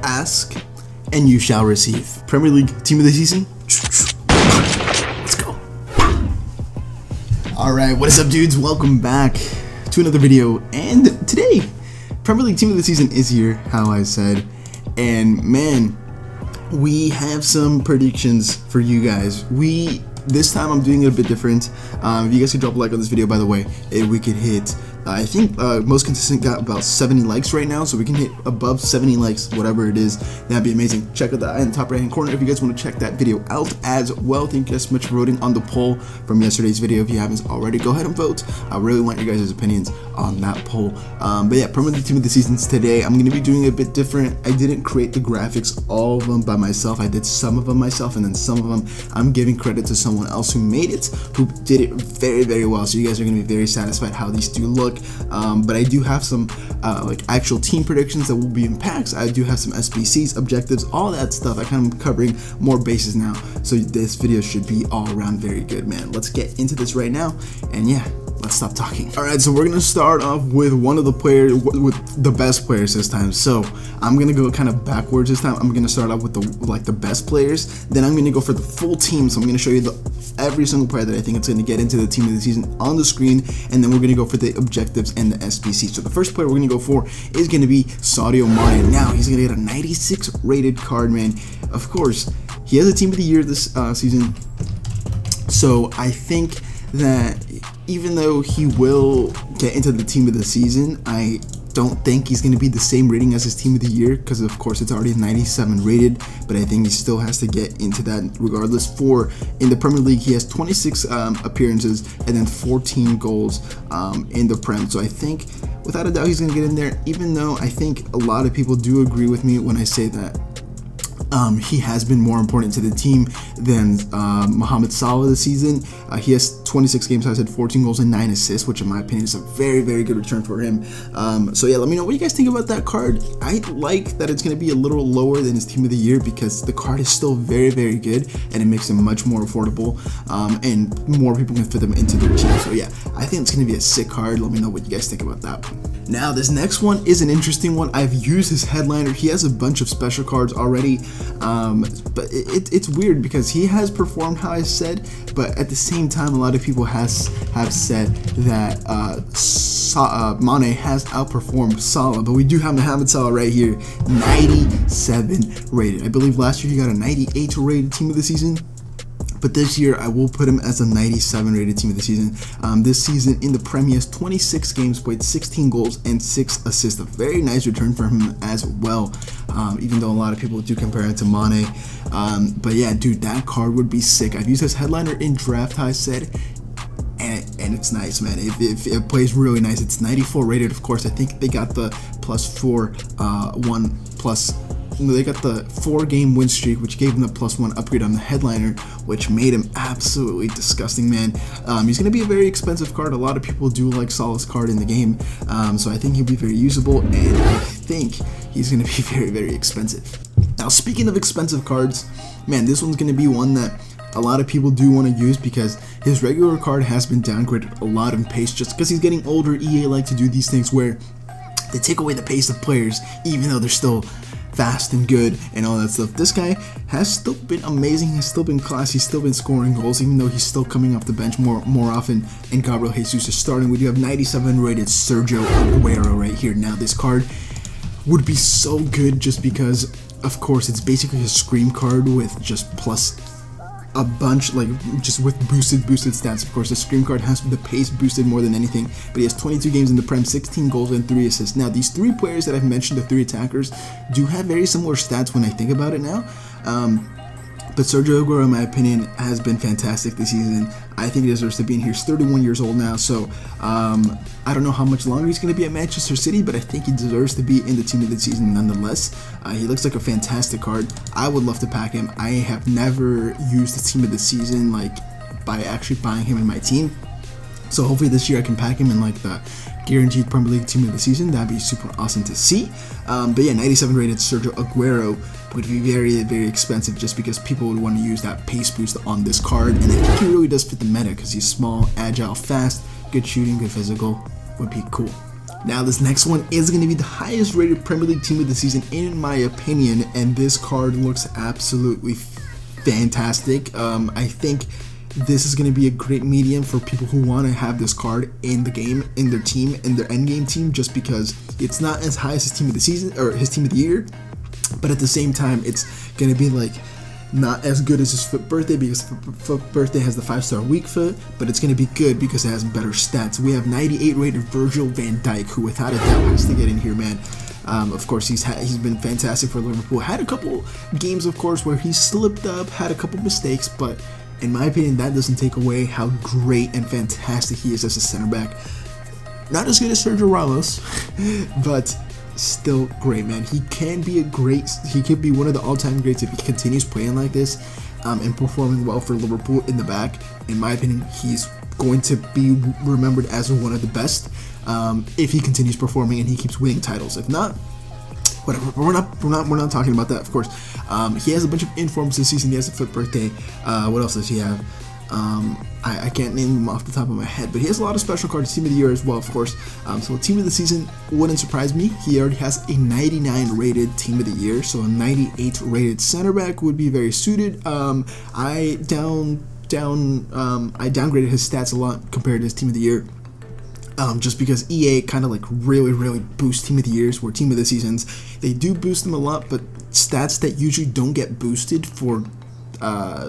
Ask and you shall receive. Premier League Team of the Season. Let's go. Alright, what is up, dudes? Welcome back to another video. And today, Premier League Team of the Season is here, how I said. And man, we have some predictions for you guys. This time I'm doing it a bit different. If you guys could drop a like on this video, by the way, if we could hit, I think most consistent got about 70 likes right now, so we can hit above 70 likes, whatever it is, that'd be amazing. Check out that in the top right hand corner if you guys want to check that video out as well. Thank you guys so much for voting on the poll from yesterday's video. If you haven't already, go ahead and vote. I really want your guys' opinions on that poll. But yeah, Premier League Team of the Seasons today, I'm going to be doing it a bit different. I didn't create the graphics, all of them by myself. I did some of them myself, and then some of them I'm giving credit to someone else who made it, who did it very, very well. So you guys are going to be very satisfied how these do look. But I do have some like actual team predictions that will be in packs. I do have some SBCs, objectives, all that stuff. I kind of covering more bases now, so this video should be all around very good, man. Let's get into this right now, and yeah, let's stop talking. All right, so we're gonna start off with one of the players, with the best players this time. So I'm gonna go kind of backwards this time. I'm gonna start off with the best players, then I'm gonna go for the full team. So I'm gonna show you every single player that I think it's gonna get into the Team of the Season on the screen, and then we're gonna go for the objectives and the SBC. So the first player we're gonna go for is gonna be Sadio Mane. Now he's gonna get a 96 rated card, man. Of course, he has a Team of the Year this season, so I think that even though he will get into the Team of the Season, I don't think he's going to be the same rating as his Team of the Year, because of course it's already 97 rated, but I think he still has to get into that regardless. In the Premier League, he has 26 appearances and then 14 goals in the Prem, so I think without a doubt he's going to get in there, even though I think a lot of people do agree with me when I say that he has been more important to the team than Mohamed Salah this season. He has 26 games, has had 14 goals and 9 assists, which in my opinion is a very, very good return for him. So yeah, let me know what you guys think about that card. I like that it's going to be a little lower than his Team of the Year, because the card is still very, very good, and it makes him much more affordable, and more people can fit them into their team. So yeah, I think it's going to be a sick card. Let me know what you guys think about that one. Now, this next one is an interesting one. I've used his headliner. He has a bunch of special cards already, but it's weird because he has performed how I said, but at the same time, a lot of people have said that Mane has outperformed Salah, but we do have Mohamed Salah right here, 97 rated. I believe last year he got a 98 rated Team of the Season, but this year I will put him as a 97 rated Team of the Season. This season in the Prem, he has 26 games played, 16 goals and 6 assists. A very nice return for him as well, even though a lot of people do compare it to Mane. But yeah, dude, that card would be sick. I've used his headliner in draft, I said, and it's nice, man. It plays really nice. It's 94 rated, of course. I think they got the they got the 4-game win streak, which gave him the +1 upgrade on the headliner, which made him absolutely disgusting, man. He's going to be a very expensive card. A lot of people do like Salah's card in the game, so I think he'll be very usable, and I think he's going to be very, very expensive. Now, speaking of expensive cards, man, this one's going to be one that a lot of people do want to use, because his regular card has been downgraded a lot in pace just because he's getting older. EA like to do these things where they take away the pace of players, even though they're still fast and good and all that stuff. This guy has still been amazing. He's still been classy. He's still been scoring goals, even though he's still coming off the bench more often, and Gabriel Jesus is starting. We do have 97 rated Sergio Aguero right here. Now, this card would be so good just because, of course, it's basically a scream card with just plus a bunch, like just with boosted stats. Of course, the scream card has the pace boosted more than anything, but he has 22 games in the Prem, 16 goals and 3 assists. Now, these 3 players that I've mentioned, the 3 attackers, do have very similar stats when I think about it now. But Sergio Aguero, in my opinion, has been fantastic this season. I think he deserves to be in here. He's 31 years old now, so I don't know how much longer he's going to be at Manchester City, but I think he deserves to be in the Team of the Season nonetheless. He looks like a fantastic card. I would love to pack him. I have never used the Team of the Season like by actually buying him in my team, so hopefully this year I can pack him in like the guaranteed Premier League Team of the Season. That'd be super awesome to see. But yeah, 97 rated Sergio Aguero would be very, very expensive just because people would want to use that pace boost on this card, and I think he really does fit the meta because he's small, agile, fast, good shooting, good physical. Would be cool. Now this next one is going to be the highest rated Premier League team of the season in my opinion, and this card looks absolutely fantastic. I think this is going to be a great medium for people who want to have this card in the game, in their team, in their endgame team, just because it's not as high as his team of the season or his team of the year, but at the same time it's going to be like not as good as his foot birthday, because foot birthday has the 5-star weak foot, but it's going to be good because it has better stats. We have 98 rated Virgil van Dijk, who without a doubt has to get in here, man. Of course, he's been fantastic for Liverpool. Had a couple games, of course, where he slipped up, had a couple mistakes, but in my opinion, that doesn't take away how great and fantastic he is as a center back. Not as good as Sergio Ramos, but still great, man. He can be he could be one of the all-time greats if he continues playing like this and performing well for Liverpool in the back. In my opinion, he's going to be remembered as one of the best if he continues performing and he keeps winning titles. If not, whatever. We're not talking about that, of course. He has a bunch of informs this season. He has a foot birthday. What else does he have? I can't name them off the top of my head, but he has a lot of special cards. Team of the year as well, of course. So team of the season wouldn't surprise me. He already has a 99 rated team of the year, so a 98 rated center back would be very suited. I downgraded his stats a lot compared to his team of the year. Just because EA kind of like really boost team of the years, where team of the seasons, they do boost them a lot, but stats that usually don't get boosted for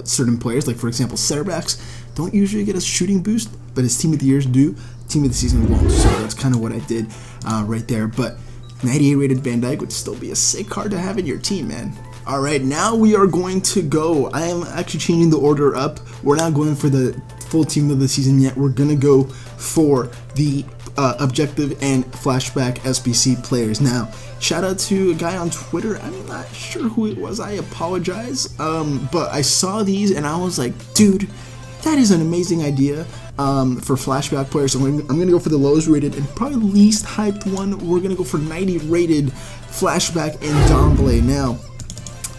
certain players, like for example center backs, don't usually get a shooting boost, but his team of the years do, team of the season won't. So that's kind of what I did right there. But 98 rated Van Dijk would still be a sick card to have in your team, man. Alright, now we are going to go, I am actually changing the order up. We're not going for the full team of the season yet. We're gonna go for the objective and flashback SBC players. Now, shout out to a guy on Twitter, I'm not sure who it was, I apologize, but I saw these and I was like, dude, that is an amazing idea for flashback players. So I'm gonna go for the lowest rated and probably least hyped one. We're gonna go for 90 rated flashback and Ndombele. Now,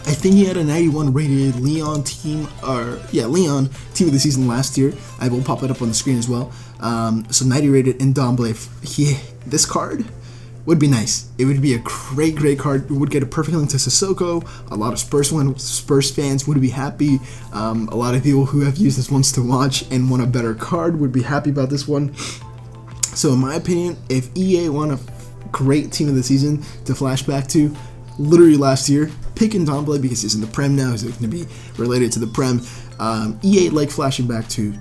I think he had a 91 rated Leon team of the season last year. I will pop it up on the screen as well. So 90 rated Ndombele. This card would be nice. It would be a great card. We would get a perfect link to Sissoko. A lot of Spurs fans would be happy. A lot of people who have used this once to watch and want a better card would be happy about this one. So in my opinion, if EA want a great team of the season to flashback to, literally last year, pick Ndombele because he's in the Prem now. He's going to be related to the Prem. EA like flashing back to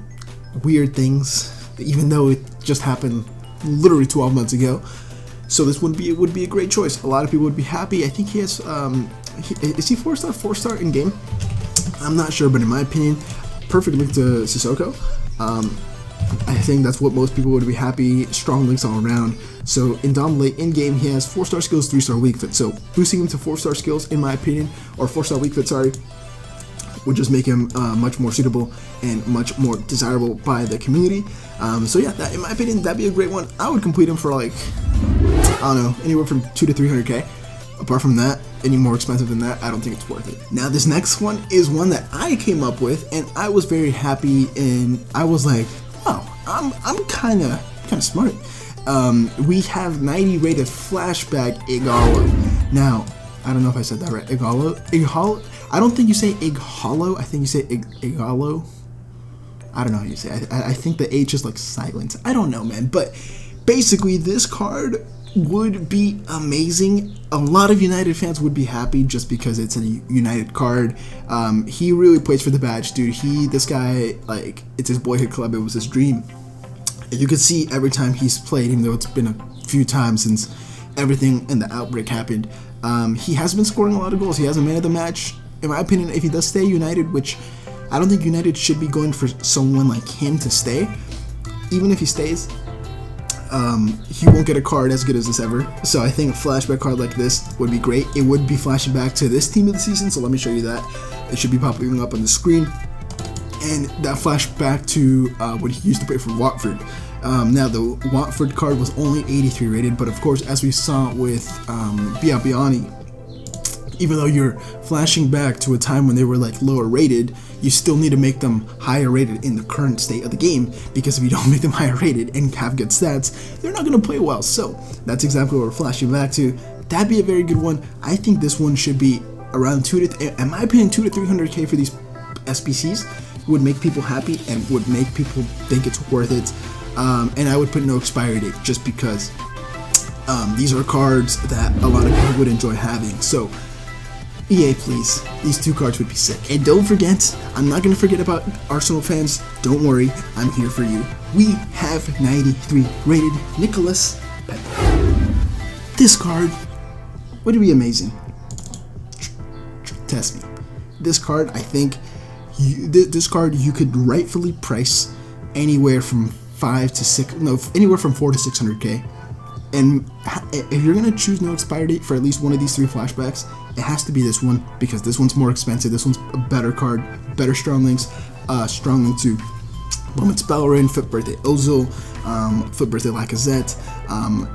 weird things, even though it just happened literally 12 months ago. So this would be a great choice. A lot of people would be happy. I think he has is he 4-star in game? I'm not sure, but in my opinion, perfect link to Sissoko. I think that's what most people would be happy. Strong links all around. So Ndombele in game, he has 4-star skills, 3-star weak foot. So boosting him to 4-star skills, in my opinion, or 4-star weak foot, sorry, would just make him much more suitable and much more desirable by the community. So yeah, that, in my opinion, that'd be a great one. I would complete him for like, I don't know, anywhere from 2 to 300k. Apart from that, any more expensive than that, I don't think it's worth it. Now this next one is one that I came up with, and I was very happy, and I was like, wow, I'm kind of smart. We have 90 rated flashback Aguero. Now, I don't know if I said that right. Aguero. I don't think you say Aguero. I think you say Aguero. I don't know how you say it. I think the H is like silent. I don't know, man. But basically, this card would be amazing. A lot of United fans would be happy just because it's a United card. He really plays for the badge, dude. This guy, like, it's his boyhood club. It was his dream. You can see every time he's played, even though it's been a few times since everything in the outbreak happened, he has been scoring a lot of goals. He has a man of the match. In my opinion, if he does stay United, which I don't think United should be going for someone like him to stay, even if he stays, he won't get a card as good as this ever. So I think a flashback card like this would be great. It would be flashing back to this team of the season, so let me show you that. It should be popping up on the screen. And that flashback to when he used to play for Watford. Now the Watford card was only 83 rated, but of course, as we saw with Biabiani, even though you're flashing back to a time when they were like lower rated, you still need to make them higher rated in the current state of the game, because if you don't make them higher rated and have good stats, they're not going to play well. So that's exactly what we're flashing back to. That'd be a very good one. I think this one should be around in my opinion, 200 to 300k for these SBCs would make people happy and would make people think it's worth it. And I would put no expiry date, just because these are cards that a lot of people would enjoy having. So EA, please, these 2 cards would be sick. And don't forget, I'm not going to forget about Arsenal fans. Don't worry, I'm here for you. We have 93 rated Nicholas Pepe. This card would be amazing. Test me. This card, I think, this card you could rightfully price anywhere from 4 to 600k. And if you're gonna choose no expiry date for at least one of these 3 flashbacks, it has to be this one, because this one's more expensive. This one's a better card, better strong links, strong link to Moments Bellerin, Foot Birthday Ozil, Foot Birthday Lacazette,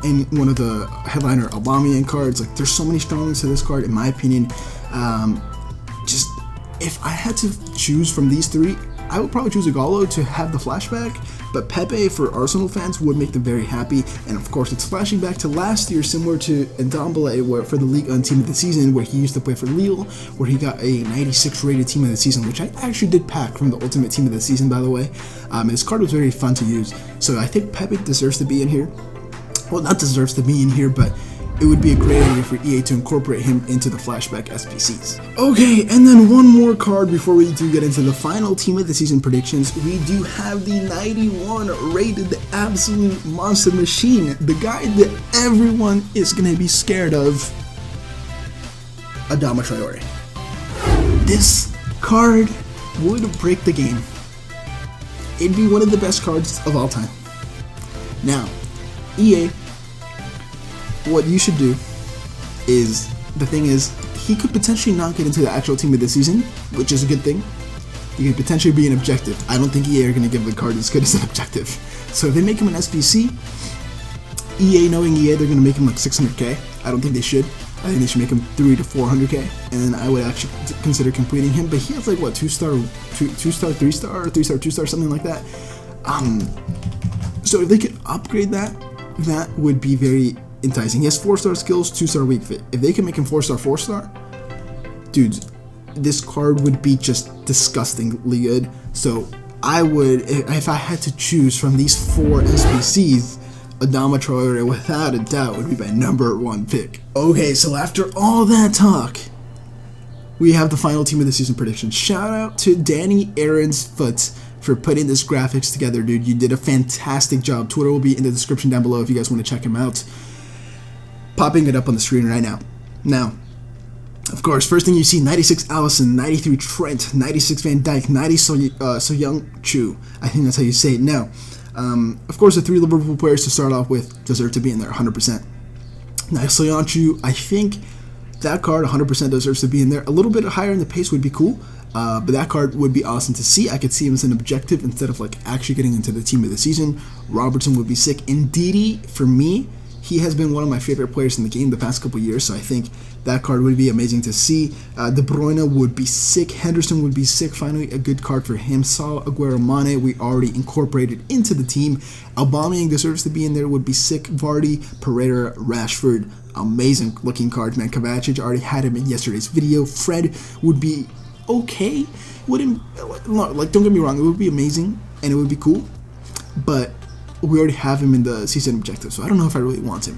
and one of the headliner Aubameyang cards. Like, there's so many strong links to this card, in my opinion. Just if I had to choose from these 3, I would probably choose Aguero to have the flashback, but Pepe for Arsenal fans would make them very happy. And of course, it's flashing back to last year, similar to Ndombele for the League One Team of the Season, where he used to play for Lille, where he got a 96 rated Team of the Season, which I actually did pack from the Ultimate Team of the Season, by the way. And this card was very fun to use, so I think Pepe deserves to be in here. Well, not deserves to be in here, but it would be a great idea for EA to incorporate him into the Flashback SBCs. Okay, and then one more card before we do get into the final Team of the Season predictions. We do have the 91 rated, the absolute monster machine, the guy that everyone is going to be scared of, Adama Traore. This card would break the game. It'd be one of the best cards of all time. Now, EA, what you should do is, the thing is, he could potentially not get into the actual Team of the Season, which is a good thing. He could potentially be an objective. I don't think EA are going to give the card as good as an objective. So if they make him an SBC, EA, knowing EA, they're going to make him like 600k. I don't think they should. I think they should make him 300 to 400k, and I would actually consider completing him. But he has like what, 2-star, 3-star, or 3-star, 2-star, something like that. So if they could upgrade that, that would be very enticing. He has 4-star skills, 2-star weak fit. If they can make him 4-star, 4-star, dude, this card would be just disgustingly good. So I would, if I had to choose from these 4 SBCs, Adama Traore, without a doubt, would be my #1 pick. Okay, so after all that talk, we have the final Team of the Season predictions. Shout out to Danny Aaron's Foot for putting this graphics together, dude. You did a fantastic job. Twitter will be in the description down below if you guys want to check him out. Popping it up on the screen right now. Now, of course, first thing you see, 96 Allison, 93 Trent, 96 Van Dijk, 90 So-Young Chu. I think that's how you say it. Now, of course, the 3 Liverpool players to start off with deserve to be in there 100%. Now, So-Young Chu, I think that card 100% deserves to be in there. A little bit higher in the pace would be cool, but that card would be awesome to see. I could see him as an objective instead of like actually getting into the Team of the Season. Robertson would be sick. Ndidi, for me, he has been one of my favorite players in the game the past couple years, so I think that card would be amazing to see. De Bruyne would be sick. Henderson would be sick. Finally, a good card for him. Salah, Aguero, Mane, we already incorporated into the team. Aubameyang deserves to be in there, would be sick. Vardy, Pereira, Rashford, amazing looking cards, man. Kovacic, already had him in yesterday's video. Fred would be okay. Wouldn't, like, don't get me wrong, it would be amazing and it would be cool, but we already have him in the season objective, so I don't know if I really want him.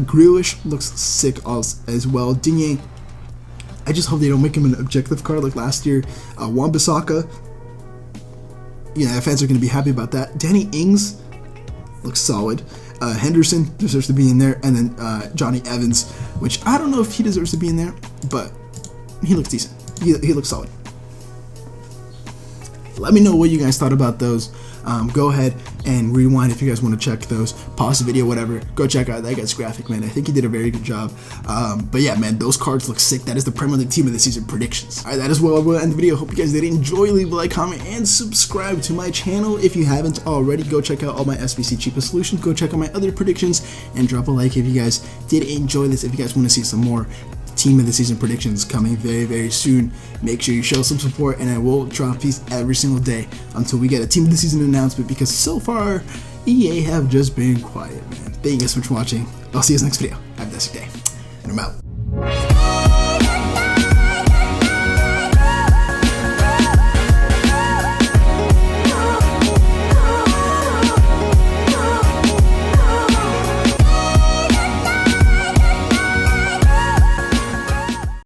Grealish looks sick as well. Digne, I just hope they don't make him an objective card like last year. Wan-Bissaka, yeah, fans are going to be happy about that. Danny Ings looks solid. Henderson deserves to be in there, and then Johnny Evans, which I don't know if he deserves to be in there, but he looks decent. He looks solid. Let me know what you guys thought about those. Go ahead and rewind if you guys want to check those. Pause the video, whatever. Go check out that guy's graphic, man. I think he did a very good job. But yeah, man, those cards look sick. That is the Premier League Team of the Season predictions. Alright, that is where I will end the video. Hope you guys did enjoy. Leave a like, comment, and subscribe to my channel if you haven't already. Go check out all my SBC cheapest solutions. Go check out my other predictions and drop a like if you guys did enjoy this. If you guys want to see some more team of the season predictions coming very soon. Make sure you show some support, and I will drop these every single day until we get a team of the season announcement, because so far EA have just been quiet, man. Thank you guys so much for watching. I'll see you guys next video. Have a nice day, and I'm out.